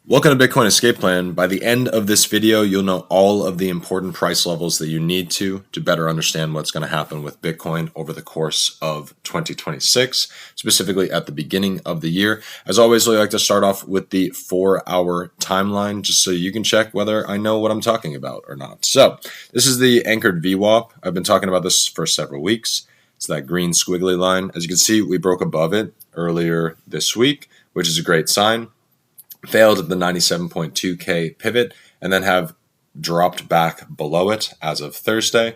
Welcome to Bitcoin Escape Plan. By the end of this video, you'll know all of the important price levels that you need to better understand what's going to happen with Bitcoin over the course of 2026, specifically at the beginning of the year. As always, I like to start off with the 4-hour timeline, just so you can check whether I know what I'm talking about or not. So this is the anchored VWAP. I've been talking about this for several weeks. It's that green squiggly line. As you can see, we broke above it earlier this week, which is a great sign. Failed at the 97.2K pivot and then have dropped back below it as of Thursday,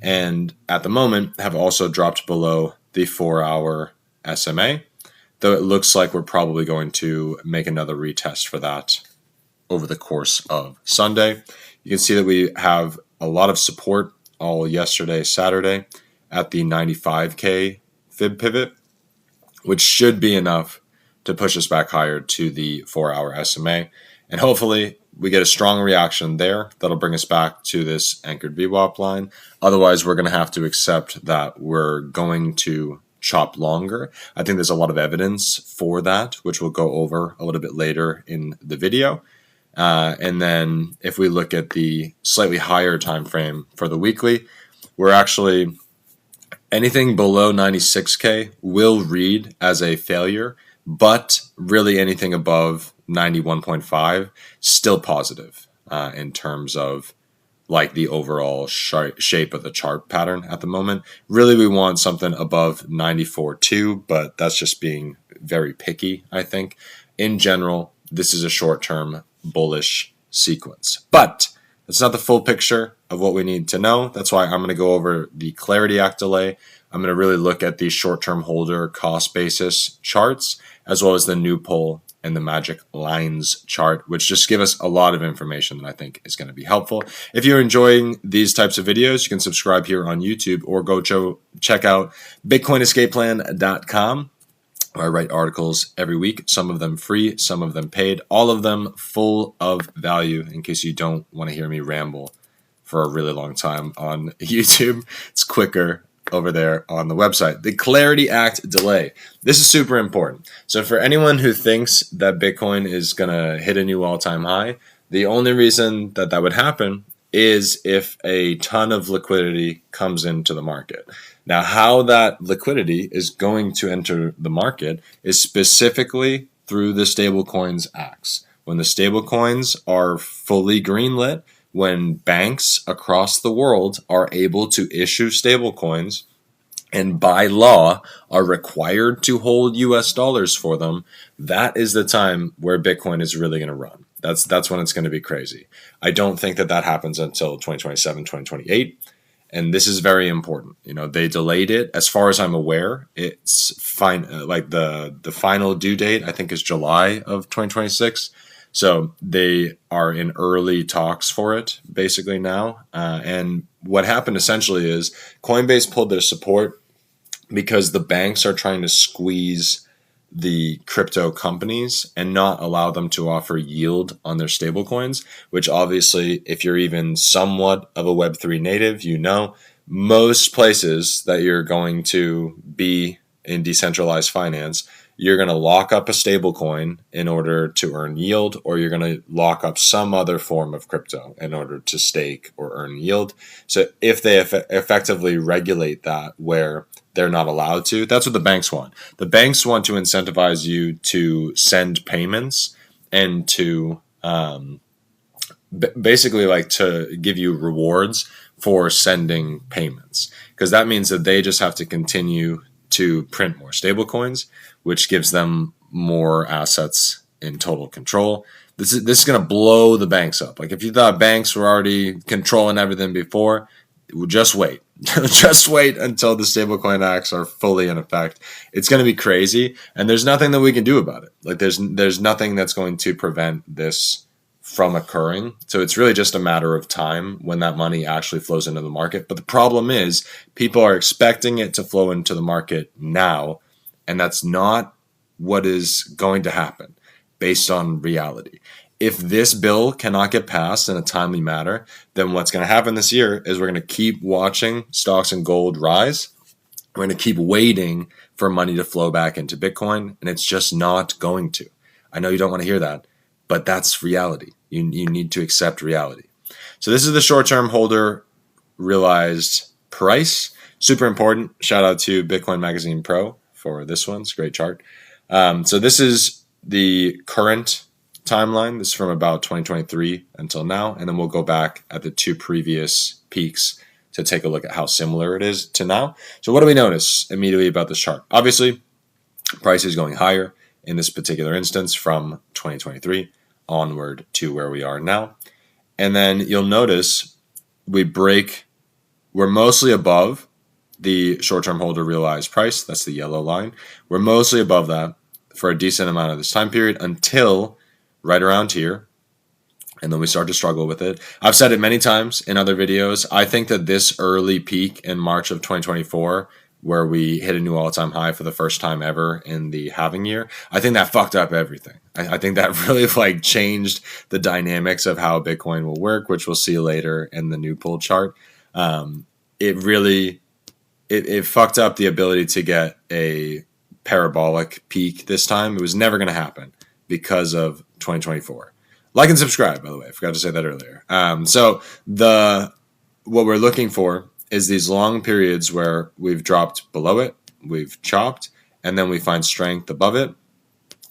and at the moment have also dropped below the 4-hour SMA, though it looks like we're probably going to make another retest for that over the course of Sunday. You can see that we have a lot of support all yesterday, Saturday, at the 95K fib pivot, which should be enough to push us back higher to the 4-hour SMA. And hopefully we get a strong reaction there that'll bring us back to this anchored VWAP line. Otherwise, we're going to have to accept that we're going to chop longer. I think there's a lot of evidence for that, which we'll go over a little bit later in the video. And then if we look at the slightly higher time frame for the weekly, we're actually anything below 96K will read as a failure, but really anything above 91.5 still positive in terms of like the overall shape of the chart pattern at the moment. Really, we want something above 94.2, but that's just being very picky, I think. In general, this is a short-term bullish sequence, but that's not the full picture of what we need to know. That's why I'm going to go over the Clarity Act delay. I'm going to really look at the short-term holder cost basis charts, as well as the new poll and the magic lines chart, which just give us a lot of information that I think is going to be helpful. If you're enjoying these types of videos, you can subscribe here on YouTube or go check out bitcoinescapeplan.com, where I write articles every week, some of them free, some of them paid, all of them full of value in case you don't want to hear me ramble for a really long time on YouTube. It's quicker over there on the website. The Clarity Act delay. This is super important. So for anyone who thinks that Bitcoin is going to hit a new all-time high, the only reason that that would happen is if a ton of liquidity comes into the market. Now, how that liquidity is going to enter the market is specifically through the stablecoins acts. When the stablecoins are fully greenlit, when banks across the world are able to issue stablecoins and by law are required to hold US dollars for them, that is the time where Bitcoin is really going to run. That's when it's going to be crazy. I don't think that happens until 2027, 2028. And this is very important. You know, they delayed it. As far as I'm aware, it's fine. Like the final due date, I think, is July of 2026. So they are in early talks for it basically now. And what happened essentially is Coinbase pulled their support because the banks are trying to squeeze the crypto companies and not allow them to offer yield on their stablecoins, which obviously, if you're even somewhat of a Web3 native, you know, most places that you're going to be in decentralized finance, you're going to lock up a stablecoin in order to earn yield, or you're going to lock up some other form of crypto in order to stake or earn yield. So if they effectively regulate that where they're not allowed to, that's what the banks want. The banks want to incentivize you to send payments and to basically like to give you rewards for sending payments, because that means that they just have to continue to print more stablecoins, which gives them more assets in total control. This is going to blow the banks up. Like if you thought banks were already controlling everything before, just wait. Just wait until the stablecoin acts are fully in effect. It's going to be crazy, and there's nothing that we can do about it. Like there's nothing that's going to prevent this from occurring. So it's really just a matter of time when that money actually flows into the market. But the problem is people are expecting it to flow into the market now, and that's not what is going to happen based on reality. If this bill cannot get passed in a timely manner, then what's going to happen this year is we're going to keep watching stocks and gold rise. We're going to keep waiting for money to flow back into Bitcoin, and it's just not going to. I know you don't want to hear that, but that's reality. You need to accept reality. So this is the short-term holder realized price. Super important. Shout out to Bitcoin Magazine Pro for this one. It's a great chart. So this is the current timeline. This is from about 2023 until now. And then we'll go back at the two previous peaks to take a look at how similar it is to now. So what do we notice immediately about this chart? Obviously, price is going higher in this particular instance from 2023 onward to where we are now. And then you'll notice we're mostly above the short-term holder realized price. That's the yellow line. We're mostly above that for a decent amount of this time period until right around here. And then we start to struggle with it. I've said it many times in other videos. I think that this early peak in March of 2024, where we hit a new all-time high for the first time ever in the halving year, I think that fucked up everything. I think that really changed the dynamics of how Bitcoin will work, which we'll see later in the new pull chart. It fucked up the ability to get a parabolic peak this time. It was never going to happen because of 2024. Like and subscribe, by the way. I forgot to say that earlier. So what we're looking for is these long periods where we've dropped below it, we've chopped, and then we find strength above it.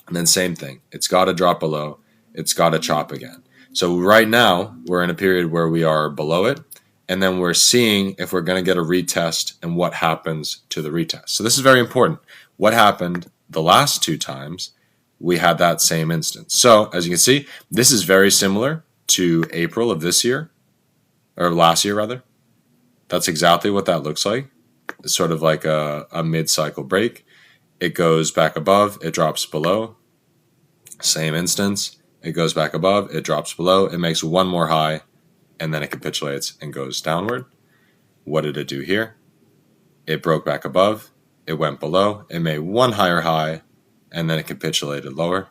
And then same thing. It's got to drop below. It's got to chop again. So right now, we're in a period where we are below it. And then we're seeing if we're going to get a retest and what happens to the retest. So this is very important. What happened the last two times we had that same instance? So as you can see, this is very similar to April of this year, or last year rather. That's exactly what that looks like. It's sort of like a mid-cycle break. It goes back above, it drops below. Same instance. It goes back above, it drops below. It makes one more high, and then it capitulates and goes downward. What did it do here? It broke back above, it went below, it made one higher high, and then it capitulated lower.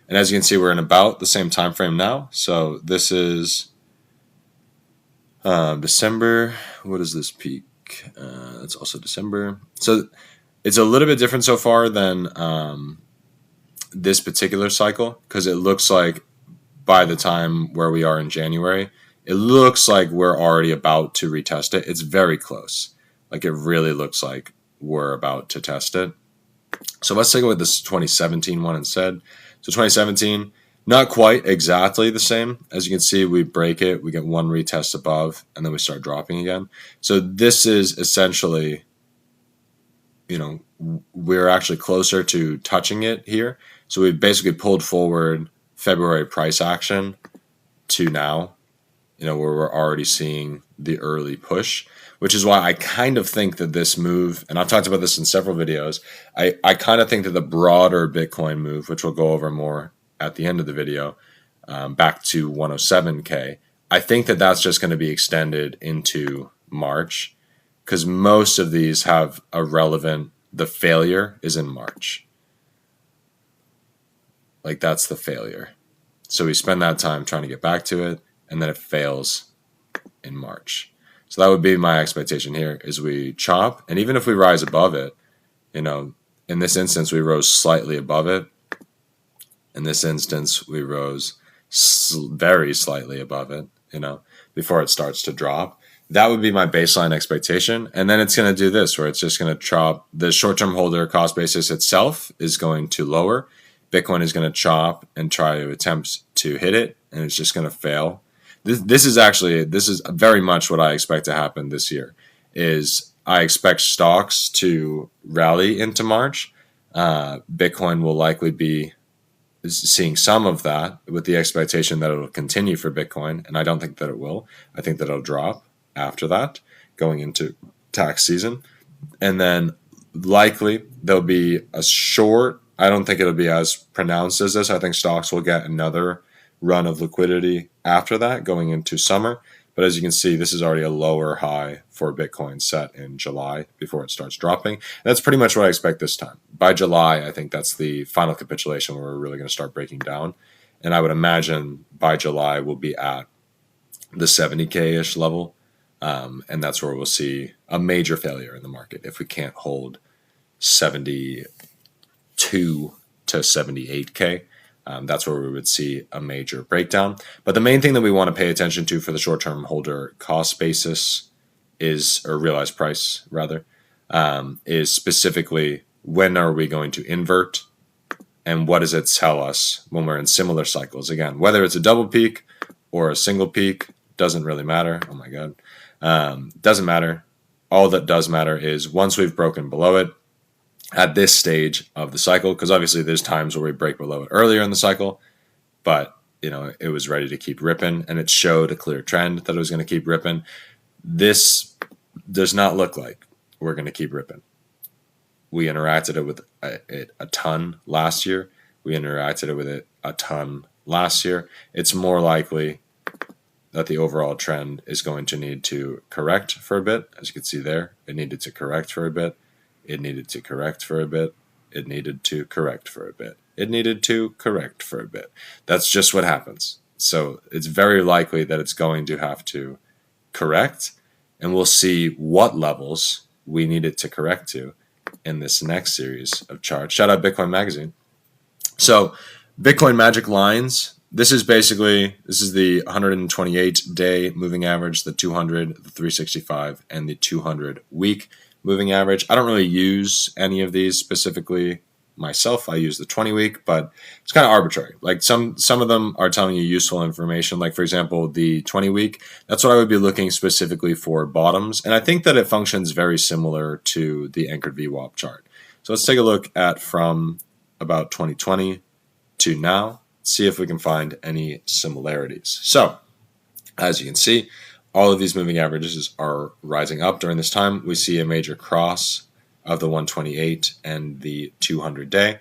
And as you can see, we're in about the same time frame now. So this is December. What is this peak? That's also December. So it's a little bit different so far than this particular cycle, because it looks like by the time where we are in January, it looks like we're already about to retest it. It's very close. Like it really looks like we're about to test it. So let's take a look at this 2017 one instead. So 2017, not quite exactly the same. As you can see, we break it, we get one retest above, and then we start dropping again. So this is essentially, we're actually closer to touching it here. So we basically pulled forward February price action to now, where we're already seeing the early push, which is why I kind of think that this move, and I've talked about this in several videos, I kind of think that the broader Bitcoin move, which we'll go over more at the end of the video, back to 107K, I think that that's just going to be extended into March, because most of these have the failure is in March. Like that's the failure. So we spend that time trying to get back to it, and then it fails in March. So that would be my expectation here, is we chop, and even if we rise above it, in this instance we rose slightly above it. In this instance we rose very slightly above it, before it starts to drop. That would be my baseline expectation. And then it's going to do this, where it's just going to chop. The short-term holder cost basis itself is going to lower. Bitcoin is going to chop and try to attempt to hit it, and it's just going to fail. This is very much what I expect to happen this year. Is I expect stocks to rally into March. Bitcoin will likely be seeing some of that, with the expectation that it'll continue for Bitcoin, and I don't think that it will. I think that it'll drop after that, going into tax season, and then likely there'll be a short. I don't think it'll be as pronounced as this. I think stocks will get another run of liquidity after that, going into summer. But as you can see, this is already a lower high for Bitcoin set in July before it starts dropping. And that's pretty much what I expect this time. By July, I think that's the final capitulation where we're really going to start breaking down. And I would imagine by July we'll be at the 70K-ish level. And that's where we'll see a major failure in the market if we can't hold 72 to 78K. That's where we would see a major breakdown. But the main thing that we want to pay attention to for the short-term holder cost basis is, or realized price rather, is specifically when are we going to invert and what does it tell us when we're in similar cycles. Again, whether it's a double peak or a single peak, doesn't really matter. Oh my God. Doesn't matter. All that does matter is once we've broken below it at this stage of the cycle, because obviously there's times where we break below it earlier in the cycle, but it was ready to keep ripping and it showed a clear trend that it was going to keep ripping. This does not look like we're going to keep ripping. We interacted with it a ton last year. We interacted with it a ton last year. It's more likely that the overall trend is going to need to correct for a bit. As you can see there, it needed to correct for a bit. It needed to correct for a bit. It needed to correct for a bit. It needed to correct for a bit. That's just what happens. So it's very likely that it's going to have to correct, and we'll see what levels we need it to correct to in this next series of charts. Shout out Bitcoin Magazine. So Bitcoin Magic Lines, this is the 128-day moving average, the 200, the 365, and the 200-week moving average. I don't really use any of these specifically myself. I use the 20-week, but it's kind of arbitrary. Like some of them are telling you useful information. Like, for example, the 20-week, that's what I would be looking specifically for bottoms. And I think that it functions very similar to the anchored VWAP chart. So let's take a look at from about 2020 to now, see if we can find any similarities. So as you can see, all of these moving averages are rising up during this time. We see a major cross of the 128 and the 200-day.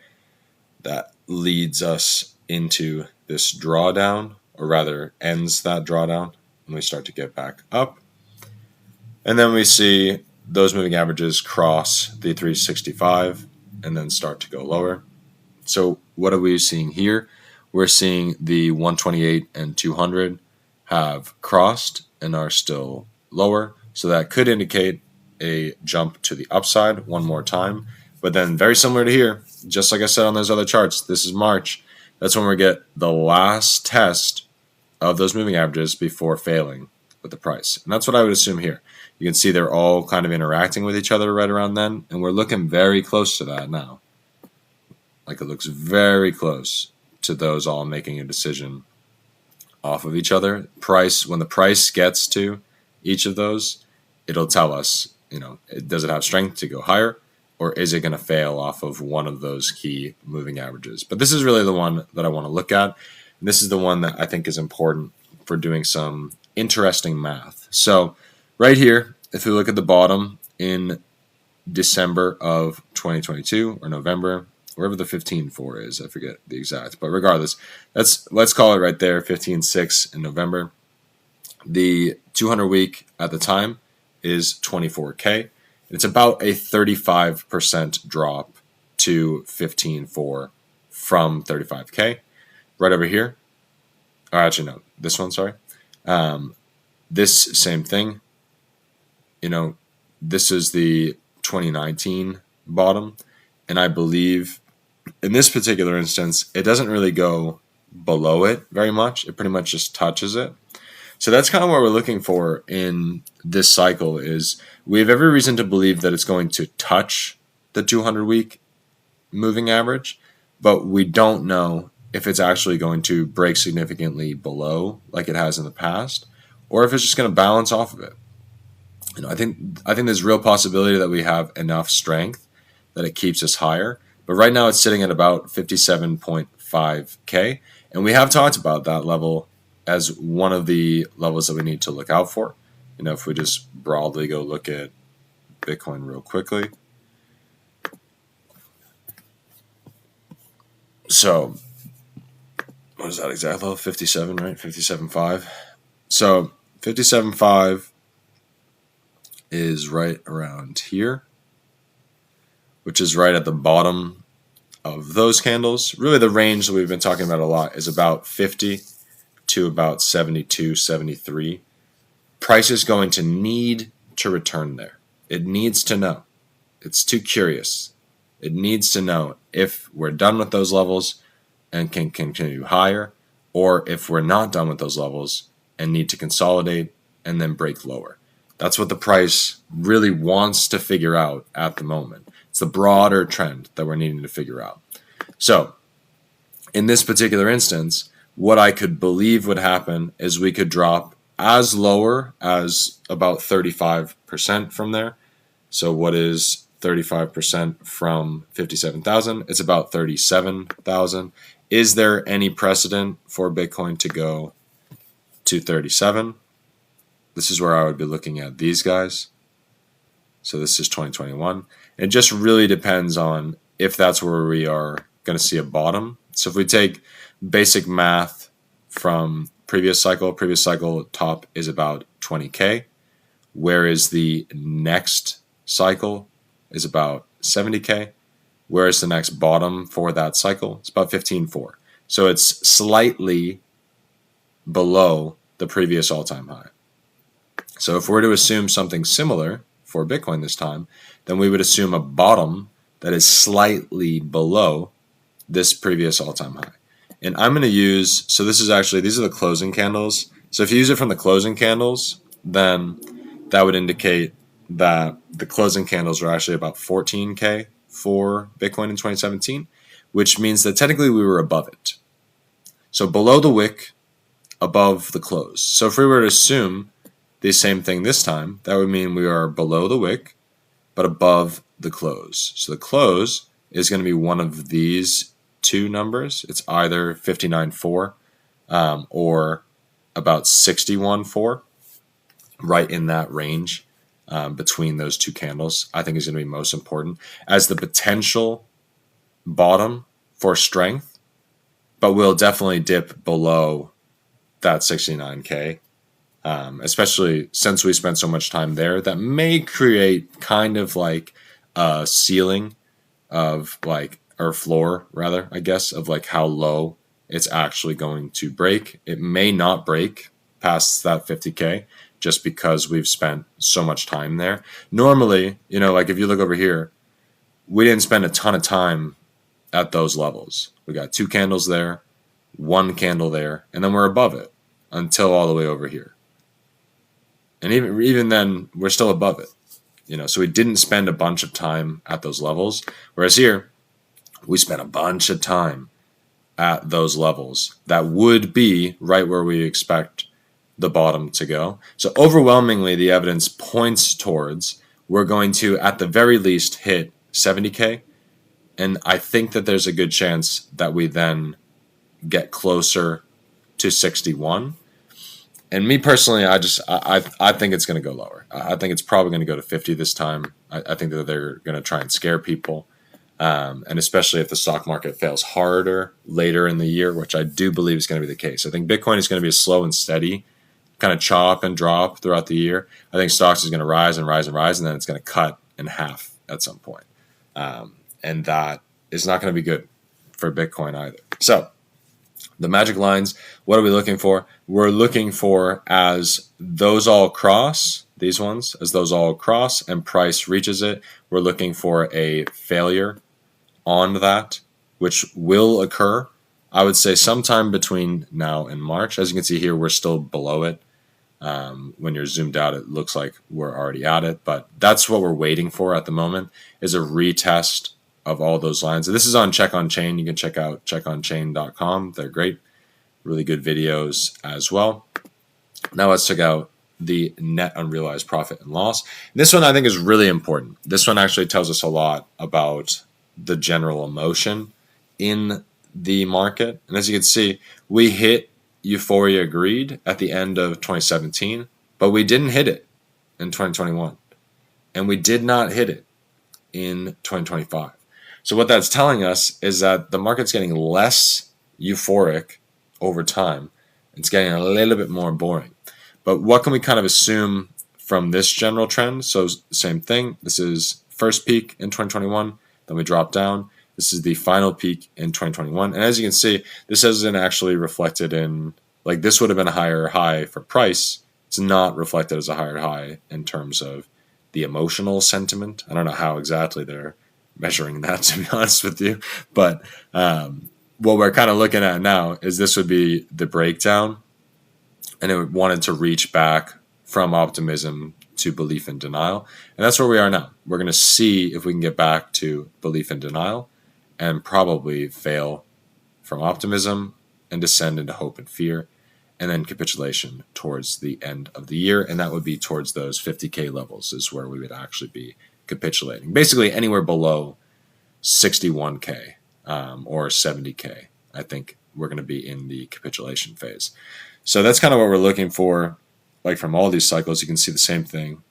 That leads us into this drawdown, or rather ends that drawdown, and we start to get back up. And then we see those moving averages cross the 365 and then start to go lower. So what are we seeing here? We're seeing the 128 and 200 have crossed and are still lower. So that could indicate a jump to the upside one more time. But then very similar to here, just like I said on those other charts, this is March. That's when we get the last test of those moving averages before failing with the price. And that's what I would assume here. You can see they're all kind of interacting with each other right around then. And we're looking very close to that now. Like it looks very close to those all making a decision off of each other. When the price gets to each of those, it'll tell us, does it have strength to go higher, or is it going to fail off of one of those key moving averages? But this is really the one that I want to look at. And this is the one that I think is important for doing some interesting math. So right here, if we look at the bottom in December of 2022 or November, wherever the 15.4 is, I forget the exact, but regardless, let's call it right there, 15.6 in November. The 200 week at the time is 24K. It's about a 35% drop to 15.4 from 35K. Right over here, or actually no, this one, sorry. This same thing, this is the 2019 bottom, and I believe in this particular instance, it doesn't really go below it very much. It pretty much just touches it. So that's kind of what we're looking for in this cycle is we have every reason to believe that it's going to touch the 200-week moving average, but we don't know if it's actually going to break significantly below like it has in the past, or if it's just going to balance off of it. I think there's real possibility that we have enough strength that it keeps us higher. But right now it's sitting at about 57.5K. And we have talked about that level as one of the levels that we need to look out for. If we just broadly go look at Bitcoin real quickly. So what is that exact level? 57, right? 57.5. So 57.5 is right around here, which is right at the bottom of those candles. Really the range that we've been talking about a lot is about 50 to about 72, 73. Price is going to need to return there. It needs to know. It's too curious. It needs to know if we're done with those levels and can continue higher, or if we're not done with those levels and need to consolidate and then break lower. That's what the price really wants to figure out at the moment. It's the broader trend that we're needing to figure out. So in this particular instance, what I could believe would happen is we could drop as lower as about 35% from there. So what is 35% from 57,000? It's about 37,000. Is there any precedent for Bitcoin to go to 37? This is where I would be looking at these guys. So this is 2021. It just really depends on if that's where we are going to see a bottom. So if we take basic math from previous cycle top is about 20K, whereas the next cycle is about 70K, whereas the next bottom for that cycle is about 15.4. So it's slightly below the previous all-time high. So if we're to assume something similar for Bitcoin this time, then we would assume a bottom that is slightly below this previous all-time high. And I'm going to use, so this is actually, these are the closing candles. So if you use it from the closing candles, then that would indicate that the closing candles are actually about 14K for Bitcoin in 2017, which means that technically we were above it. So below the wick, above the close. So if we were to assume the same thing this time, that would mean we are below the wick, but above the close. So the close is going to be one of these two numbers. It's either 59.4 or about 61.4, right in that range between those two candles, I think is going to be most important as the potential bottom for strength, but we'll definitely dip below that 69K. Especially since we spent so much time there, that may create kind of like a ceiling of like, or floor rather, I guess, of like how low it's actually going to break. It may not break past that 50K just because we've spent so much time there. Normally, you know, like if you look over here, we didn't spend a ton of time at those levels. We got two candles there, one candle there, and then we're above it until all the way over here. And even then, we're still above it, you know. So we didn't spend a bunch of time at those levels, whereas here, we spent a bunch of time at those levels that would be right where we expect the bottom to go. So overwhelmingly, the evidence points towards we're going to, at the very least, hit 70K, and I think that there's a good chance that we then get closer to 61. And me personally, I think it's going to go lower. I think it's probably going to go to 50 this time. I think that they're going to try and scare people. And especially if the stock market fails harder later in the year, which I do believe is going to be the case. I think Bitcoin is going to be a slow and steady kind of chop and drop throughout the year. I think stocks is going to rise and rise and rise, and then it's going to cut in half at some point. And that is not going to be good for Bitcoin either. So the magic lines, what are we looking for? We're looking for as those all cross, these ones, as those all cross and price reaches it, we're looking for a failure on that, which will occur, I would say, sometime between now and March. As you can see here, we're still below it. When you're zoomed out, it looks like we're already at it, but that's what we're waiting for at the moment, is a retest of all those lines. And this is on Check on Chain. You can check out checkonchain.com. They're great. Really good videos as well. Now let's check out the net unrealized profit and loss. This one I think is really important. This one actually tells us a lot about the general emotion in the market. And as you can see, we hit euphoria greed at the end of 2017, but we didn't hit it in 2021. And we did not hit it in 2025. So what that's telling us is that the market's getting less euphoric over time. It's getting a little bit more boring. But what can we kind of assume from this general trend? So same thing. This is first peak in 2021. Then we drop down. This is the final peak in 2021. And as you can see, this isn't actually reflected in, like this would have been a higher high for price. It's not reflected as a higher high in terms of the emotional sentiment. I don't know how exactly they're measuring that, to be honest with you. But what we're kind of looking at now is this would be the breakdown, and it wanted to reach back from optimism to belief and denial. And that's where we are now. We're going to see if we can get back to belief and denial and probably fail from optimism and descend into hope and fear, and then capitulation towards the end of the year. And that would be towards those 50K levels is where we would actually be capitulating. Basically anywhere below 61K or 70K, I think we're going to be in the capitulation phase. So that's kind of what we're looking for. Like from all these cycles, you can see the same thing.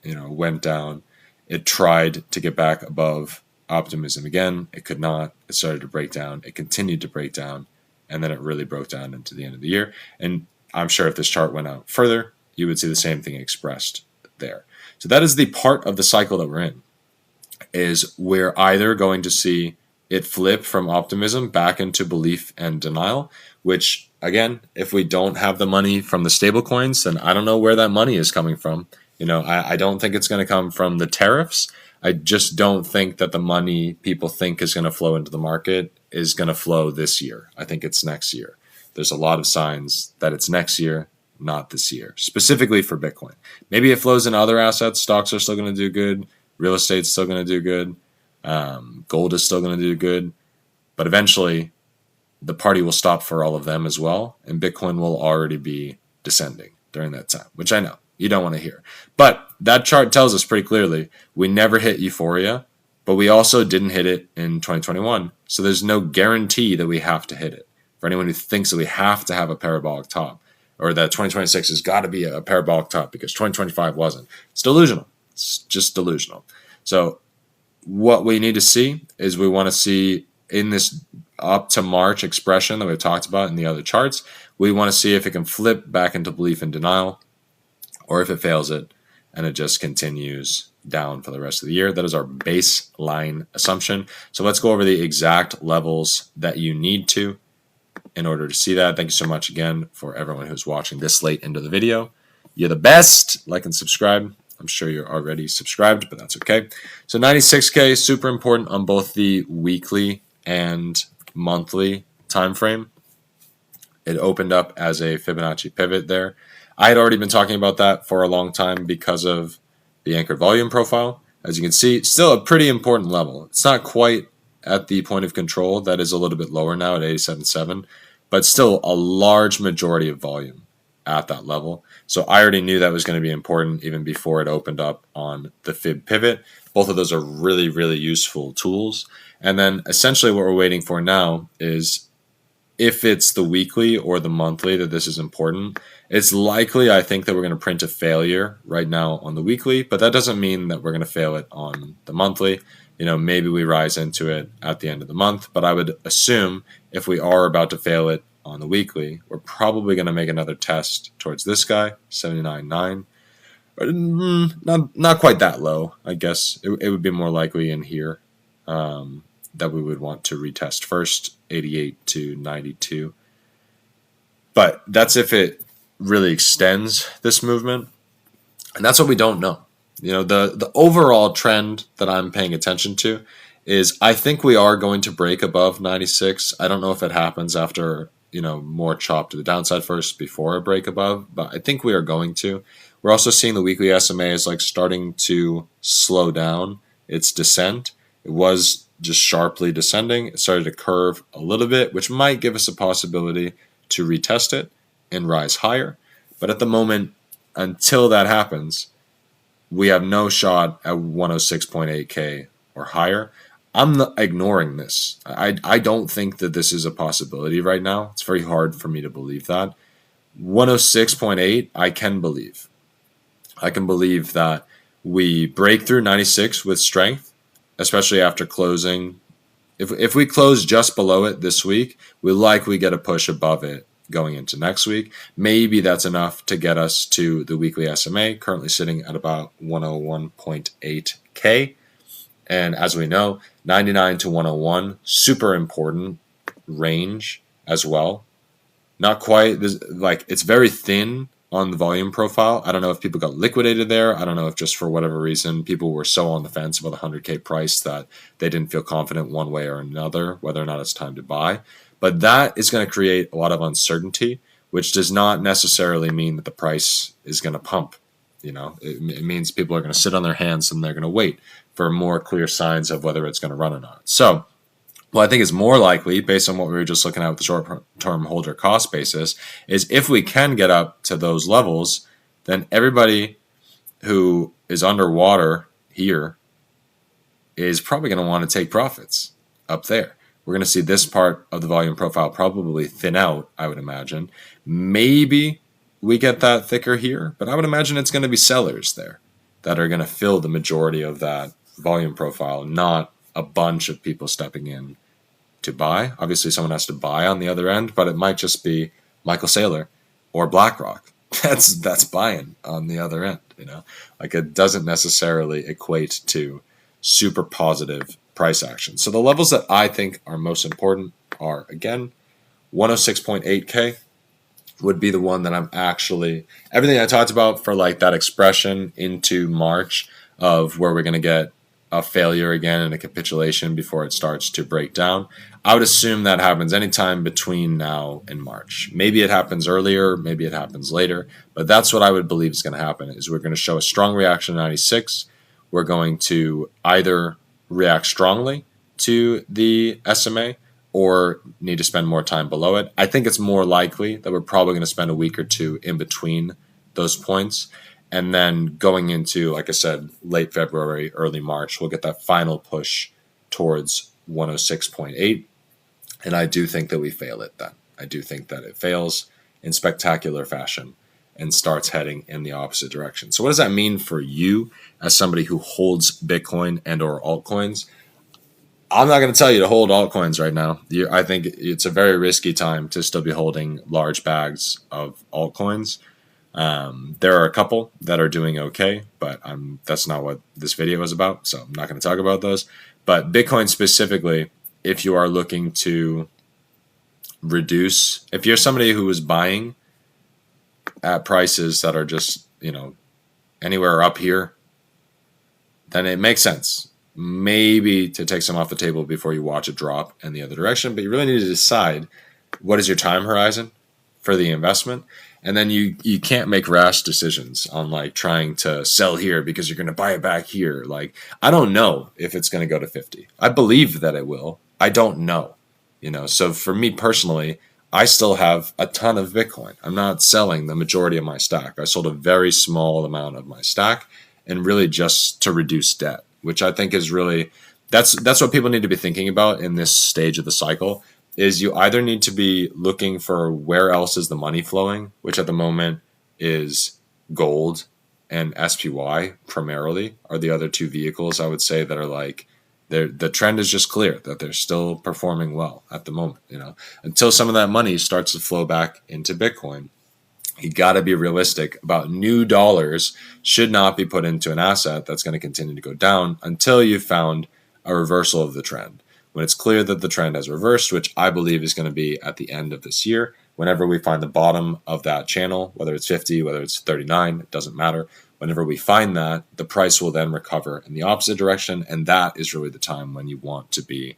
Went down. It tried to get back above optimism again. It could not. It started to break down. It continued to break down. And then it really broke down into the end of the year. And I'm sure if this chart went out further, you would see the same thing expressed there. So that is the part of the cycle that we're in, is we're either going to see it flip from optimism back into belief and denial, which, again, if we don't have the money from the stable coins, then I don't know where that money is coming from. I don't think it's going to come from the tariffs. I just don't think that the money people think is going to flow into the market is going to flow this year. I think it's next year. There's a lot of signs that it's next year, not this year, specifically for Bitcoin. Maybe it flows in other assets. Stocks are still going to do good. Real estate's still going to do good. Gold is still going to do good. But eventually, the party will stop for all of them as well, and Bitcoin will already be descending during that time, which I know you don't want to hear. But that chart tells us pretty clearly we never hit euphoria, but we also didn't hit it in 2021. So there's no guarantee that we have to hit it. For anyone who thinks that we have to have a parabolic top, or that 2026 has got to be a parabolic top because 2025 wasn't, it's delusional. It's just delusional. So what we need to see is we want to see in this up to March expression that we've talked about in the other charts, we want to see if it can flip back into belief and denial, or if it fails it and it just continues down for the rest of the year. That is our baseline assumption. So let's go over the exact levels that you need to in order to see that. Thank you so much again for everyone who's watching this late into the video. You're the best. Like and subscribe. I'm sure you're already subscribed, but that's okay. So 96K, super important on both the weekly and monthly time frame. It opened up as a Fibonacci pivot there. I had already been talking about that for a long time because of the anchored volume profile. As you can see, still a pretty important level. It's not quite at the point of control. That is a little bit lower now at 87.7, but still a large majority of volume at that level. So I already knew that was going to be important even before it opened up on the Fib pivot. Both of those are really, really useful tools. And then essentially what we're waiting for now is if it's the weekly or the monthly that this is important. It's likely, I think, that we're going to print a failure right now on the weekly, but that doesn't mean that we're going to fail it on the monthly. Maybe we rise into it at the end of the month, but I would assume if we are about to fail it on the weekly, we're probably going to make another test towards this guy, 79.9. Not quite that low, I guess. It would be more likely in here that we would want to retest first, 88 to 92. But that's if it really extends this movement. And that's what we don't know. The overall trend that I'm paying attention to is I think we are going to break above 96. I don't know if it happens after, more chop to the downside first before a break above, but I think we are going to. We're also seeing the weekly SMA is starting to slow down its descent. It was just sharply descending. It started to curve a little bit, which might give us a possibility to retest it and rise higher. But at the moment, until that happens, we have no shot at 106.8K or higher. I'm not ignoring this. I don't think that this is a possibility right now. It's very hard for me to believe that. 106.8, I can believe. I can believe that we break through 96 with strength, especially after closing. If we close just below it this week, we likely get a push above it going into next week. Maybe that's enough to get us to the weekly SMA, currently sitting at about 101.8K. And as we know, 99 to 101, super important range as well. Not quite, it's very thin on the volume profile. I don't know if people got liquidated there. I don't know if just for whatever reason people were so on the fence about the 100K price that they didn't feel confident one way or another whether or not it's time to buy. But that is going to create a lot of uncertainty, which does not necessarily mean that the price is going to pump. It means people are going to sit on their hands and they're going to wait for more clear signs of whether it's going to run or not. So what I think is more likely, based on what we were just looking at with the short-term holder cost basis, is if we can get up to those levels, then everybody who is underwater here is probably going to want to take profits up there. We're going to see this part of the volume profile probably thin out, I would imagine. Maybe we get that thicker here, but I would imagine it's going to be sellers there that are going to fill the majority of that volume profile, not a bunch of people stepping in to buy. Obviously, someone has to buy on the other end, but it might just be Michael Saylor or BlackRock. That's buying on the other end. Like it doesn't necessarily equate to super positive price action. So the levels that I think are most important are, again, 106.8K would be the one that I'm actually, everything I talked about for like that expression into March of where we're going to get a failure again and a capitulation before it starts to break down. I would assume that happens anytime between now and March. Maybe it happens earlier, maybe it happens later, but that's what I would believe is going to happen is we're going to show a strong reaction to 96. We're going to either react strongly to the SMA or need to spend more time below it. I think it's more likely that we're probably going to spend a week or two in between those points. And then going into, like I said, late February, early March, we'll get that final push towards 106.8. And I do think that we fail it then. I do think that it fails in spectacular fashion and starts heading in the opposite direction. So what does that mean for you as somebody who holds Bitcoin and or altcoins? I'm not going to tell you to hold altcoins right now. I think it's a very risky time to still be holding large bags of altcoins. There are a couple that are doing okay, but that's not what this video is about, so I'm not going to talk about those. But Bitcoin specifically, if you are looking to reduce, if you're somebody who is buying at prices that are just, anywhere up here, then it makes sense maybe to take some off the table before you watch it drop in the other direction. But you really need to decide what is your time horizon for the investment. And then you can't make rash decisions on like trying to sell here because you're going to buy it back here. Like, I don't know if it's going to go to 50. I believe that it will. I don't know. So for me personally, I still have a ton of Bitcoin. I'm not selling the majority of my stack. I sold a very small amount of my stack and really just to reduce debt, which I think is really, that's what people need to be thinking about in this stage of the cycle. Is you either need to be looking for where else is the money flowing, which at the moment is gold and SPY primarily are the other two vehicles I would say that are like, the trend is just clear that they're still performing well at the moment. Until some of that money starts to flow back into Bitcoin, you got to be realistic about new dollars should not be put into an asset that's going to continue to go down until you've found a reversal of the trend. When it's clear that the trend has reversed, which I believe is going to be at the end of this year, whenever we find the bottom of that channel, whether it's 50, whether it's 39, it doesn't matter. Whenever we find that, the price will then recover in the opposite direction, and that is really the time when you want to be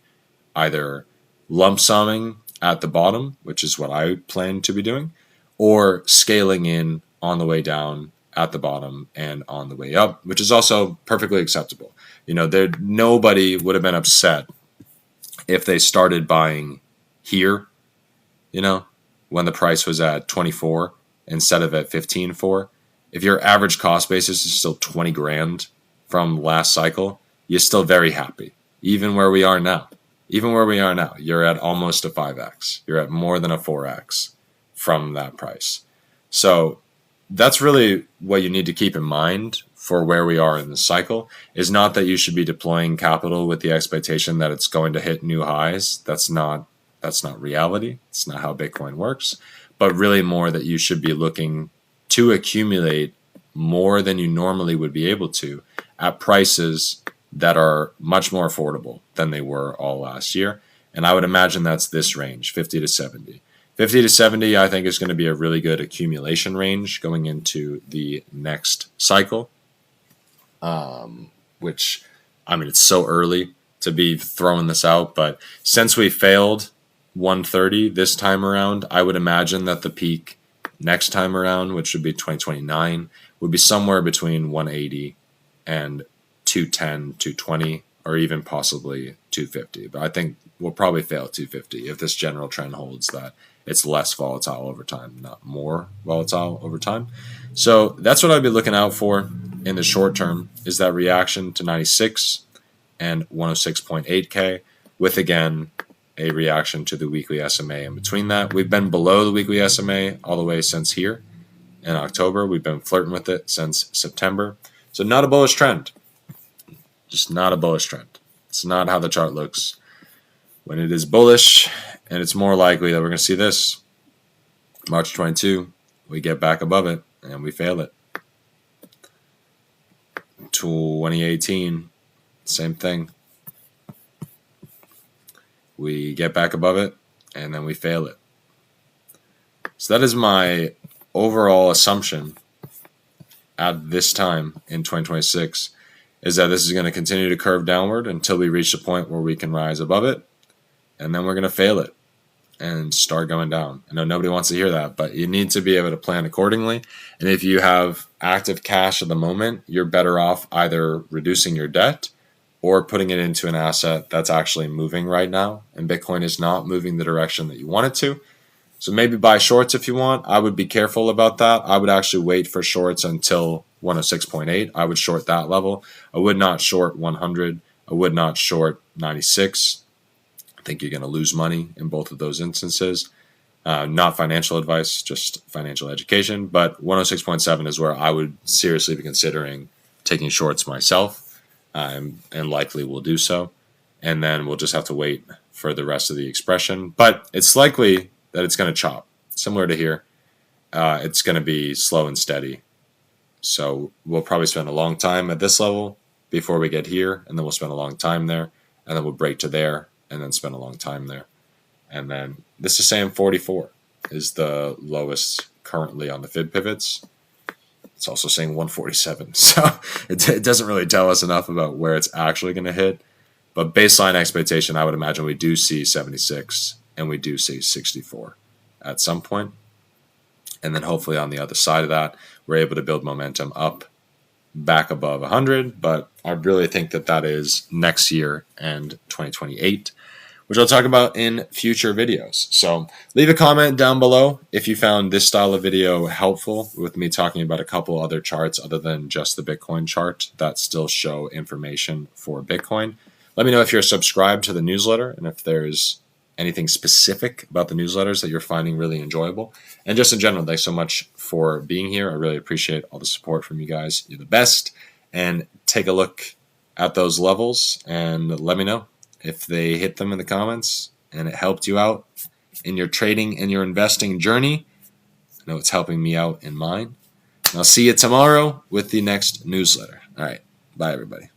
either lump summing at the bottom, which is what I plan to be doing, or scaling in on the way down at the bottom and on the way up, which is also perfectly acceptable. Nobody would have been upset if they started buying here, when the price was at 24 instead of at 15.4. If your average cost basis is still 20 grand from last cycle, you're still very happy. Even where we are now, you're at almost a 5x. You're at more than a 4x from that price. So that's really what you need to keep in mind for where we are in the cycle, is not that you should be deploying capital with the expectation that it's going to hit new highs. That's not reality. It's not how Bitcoin works, but really more that you should be looking to accumulate more than you normally would be able to at prices that are much more affordable than they were all last year. And I would imagine that's this range, 50 to 70. 50 to 70, I think, is going to be a really good accumulation range going into the next cycle, which, I mean, it's so early to be throwing this out, but since we failed 130 this time around, I would imagine that the peak next time around, which would be 2029, would be somewhere between 180 and 210, 220, or even possibly 250. But I think we'll probably fail at 250 if this general trend holds that it's less volatile over time, not more volatile over time. So that's what I'd be looking out for in the short term, is that reaction to 96 and 106.8K with, again, a reaction to the weekly SMA in between that. We've been below the weekly SMA all the way since here in October. We've been flirting with it since September. So not a bullish trend. Just not a bullish trend. It's not how the chart looks. When it is bullish, and it's more likely that we're going to see this. March 22, we get back above it, and we fail it. 2018, same thing. We get back above it, and then we fail it. So that is my overall assumption at this time in 2026, is that this is going to continue to curve downward until we reach the point where we can rise above it, and then we're going to fail it and start going down. I know nobody wants to hear that, but you need to be able to plan accordingly. And if you have active cash at the moment, you're better off either reducing your debt or putting it into an asset that's actually moving right now. And Bitcoin is not moving the direction that you want it to. So maybe buy shorts if you want. I would be careful about that. I would actually wait for shorts until 106.8. I would short that level. I would not short 100. I would not short 96. I think you're going to lose money in both of those instances. Not financial advice, just financial education. But 106.7 is where I would seriously be considering taking shorts myself, and likely will do so. And then we'll just have to wait for the rest of the expression. But it's likely that it's going to chop, similar to here. It's going to be slow and steady. So we'll probably spend a long time at this level before we get here, and then we'll spend a long time there, and then we'll break to there, and then spend a long time there. And then this is saying 44 is the lowest currently on the fib pivots. It's also saying 147. So it doesn't really tell us enough about where it's actually going to hit. But baseline expectation, I would imagine we do see 76 and we do see 64 at some point. And then hopefully on the other side of that, we're able to build momentum up back above 100. But I really think that that is next year and 2028, which I'll talk about in future videos. So leave a comment down below if you found this style of video helpful, with me talking about a couple other charts other than just the Bitcoin chart that still show information for Bitcoin. Let me know if you're subscribed to the newsletter and if there's anything specific about the newsletters that you're finding really enjoyable. And just in general, thanks so much for being here. I really appreciate all the support from you guys. You're the best. And take a look at those levels and let me know if they hit them in the comments and it helped you out in your trading and your investing journey. I know it's helping me out in mine. And I'll see you tomorrow with the next newsletter. All right. Bye, everybody.